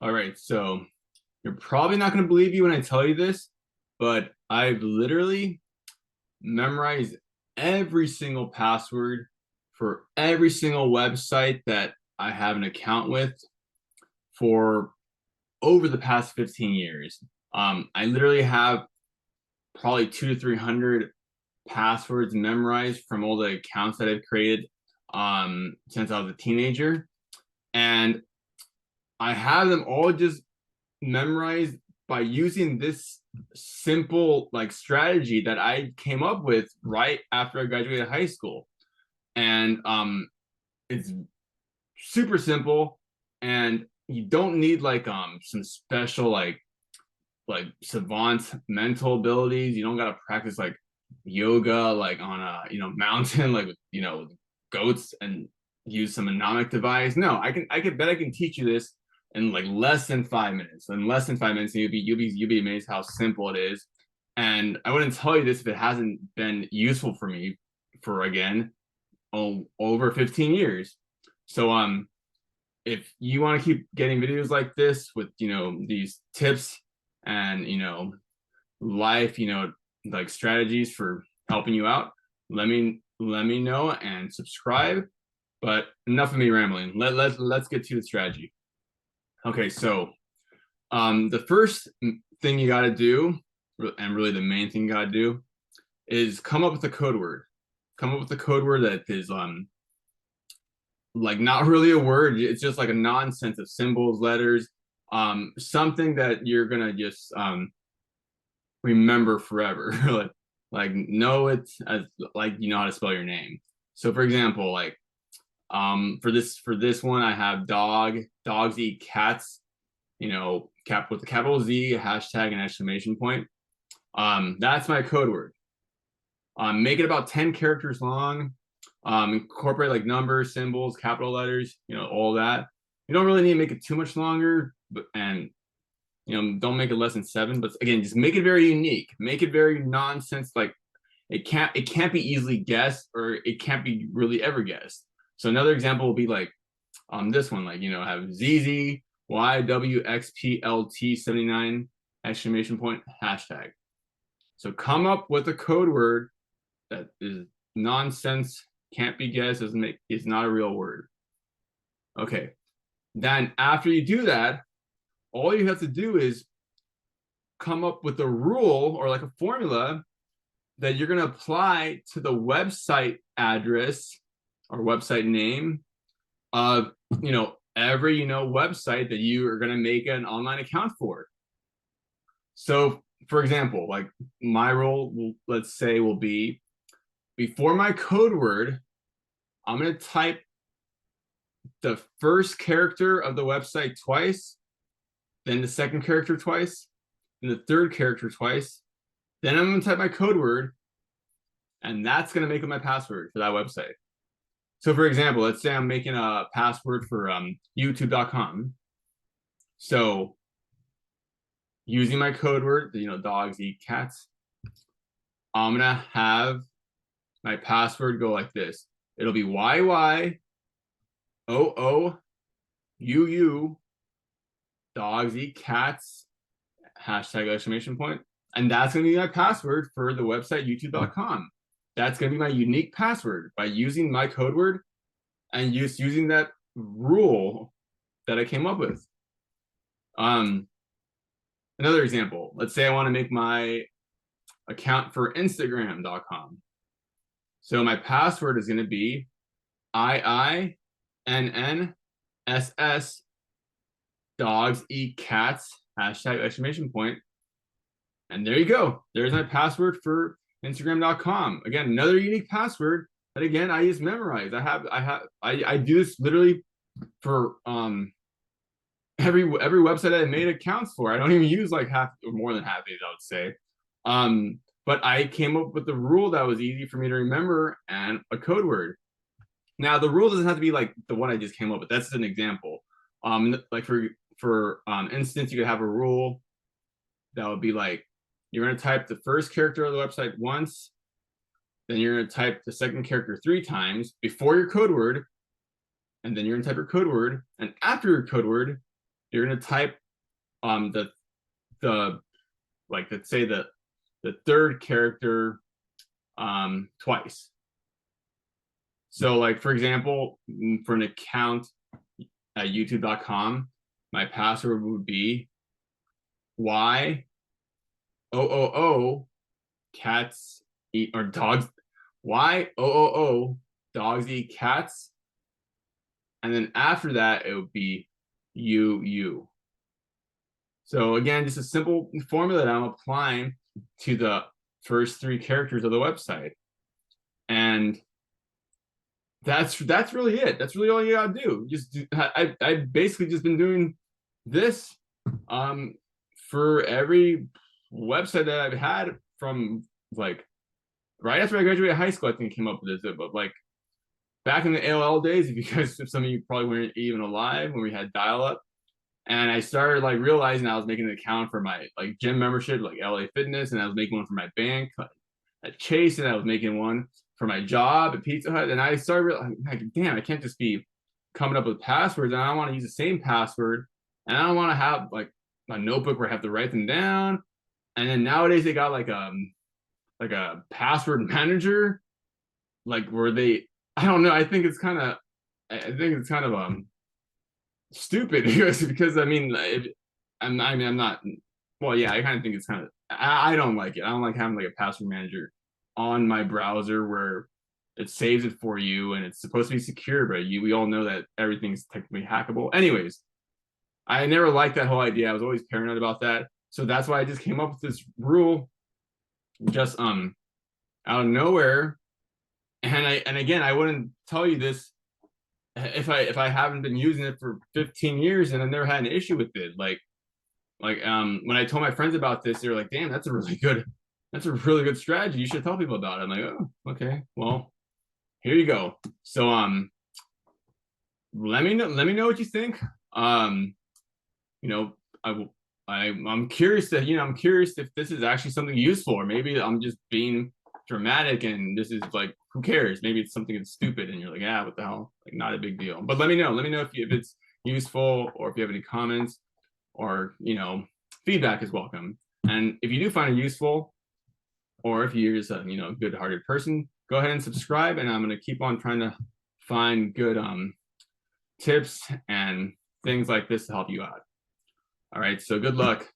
All right, so you're probably not going to believe you when I tell you this, but I've literally memorized every single password for every single website that I have an account with for over the past 15 years. I literally have probably 200 to 300 passwords memorized from all the accounts that I've created since I was a teenager. And I have them all just memorized by using this simple like strategy that I came up with right after I graduated high school. And it's super simple, and you don't need like some special like savant mental abilities. You don't got to practice like yoga like on a mountain like with goats and use some mnemonic device. No, I can teach you this in like less than 5 minutes. In less than 5 minutes, and you'll be amazed how simple it is. And I wouldn't tell you this if it hasn't been useful for me for again over 15 years. So if you want to keep getting videos like this with these tips and life like strategies for helping you out, let me know and subscribe. But enough of me rambling. Let's get to the strategy. Okay, so the first thing you got to do, and really the main thing you got to do, is come up with a code word. Come up with a code word that is like not really a word. It's just like a nonsense of symbols, letters, something that you're gonna just remember forever. like know it as like you know how to spell your name. So for example, like for this one I have dogs eat cats, cap with the capital Z, hashtag, and exclamation point. That's my code word. Make it about 10 characters long. Incorporate like numbers, symbols, capital letters, all that. You don't really need to make it too much longer, but don't make it less than 7. But again, just make it very unique. Make it very nonsense. Like it can't be easily guessed, or it can't be really ever guessed. So another example will be like this one, like have ZZ YWXPLT 79 exclamation point hashtag. So come up with a code word that is nonsense, can't be guessed, doesn't make, it's not a real word. Okay. Then after you do that, all you have to do is come up with a rule or like a formula that you're going to apply to the website address or website name of every website that you are going to make an online account for. So for example, like my rule, let's say, will be before my code word, I'm going to type the first character of the website twice, then the second character twice, then the third character twice. Then I'm going to type my code word, and that's going to make it my password for that website. So for example, let's say I'm making a password for youtube.com. So using my code word, dogs eat cats, I'm going to have my password go like this. It'll be YYOOUU dogs eat cats hashtag exclamation point. And that's going to be my password for the website youtube.com. That's going to be my unique password by using my code word and using that rule that I came up with. Another example, let's say I want to make my account for instagram.com. So my password is going to be IINNSS dogs eat cats hashtag exclamation point. And there you go. There's my password for instagram.com. Again, another unique password that again I just memorized. I do this literally for every website I made accounts for. I don't even use like half or more than half of these, I would say. But I came up with the rule that was easy for me to remember and a code word. Now the rule doesn't have to be like the one I just came up with. That's an example. Like for instance, you could have a rule that would be like, you're going to type the first character of the website once, then you're going to type the second character 3 times before your code word, and then you're going to type your code word, and after your code word, you're gonna type the like, let's say the third character twice. So like, for example, for an account at youtube.com, my password would be Y-O-O-O cats eat, or dogs, Y-O-O-O dogs eat cats. And then after that, it would be you. So again, just a simple formula that I'm applying to the first three characters of the website. And that's really it. That's really all you gotta do. I've basically just been doing this for every website that I've had from like right after I graduated high school. I think I came up with this, but like back in the AOL days, if some of you probably weren't even alive when we had dial-up. And I started like realizing I was making an account for my like gym membership, like LA Fitness, and I was making one for my bank at Chase, and I was making one for my job at Pizza Hut. And I started like, damn, I can't just be coming up with passwords. And I don't want to use the same password, and I don't want to have like a notebook where I have to write them down. And then nowadays they got like a password manager, like where they, I don't know. I think it's kind of stupid because I mean, I'm not. Well, yeah, I kind of think it's kind of. I don't like it. I don't like having like a password manager on my browser where it saves it for you and it's supposed to be secure, but we all know that everything's technically hackable. Anyways, I never liked that whole idea. I was always paranoid about that, so that's why I just came up with this rule, just out of nowhere. And again, I wouldn't tell you this if I haven't been using it for 15 years and I've never had an issue with it. Like when I told my friends about this, they were like, damn, that's a really good strategy. You should tell people about it. I'm like, oh, okay, well, here you go. So let me know what you think. You know, I'm curious I'm curious if this is actually something useful, or maybe I'm just being dramatic and this is like, who cares? Maybe it's something that's stupid and you're like, yeah, what the hell? Like, not a big deal. But let me know if it's useful, or if you have any comments, or feedback is welcome. And if you do find it useful, or if you're just a good-hearted person, go ahead and subscribe, and I'm going to keep on trying to find good tips and things like this to help you out. All right, so good luck.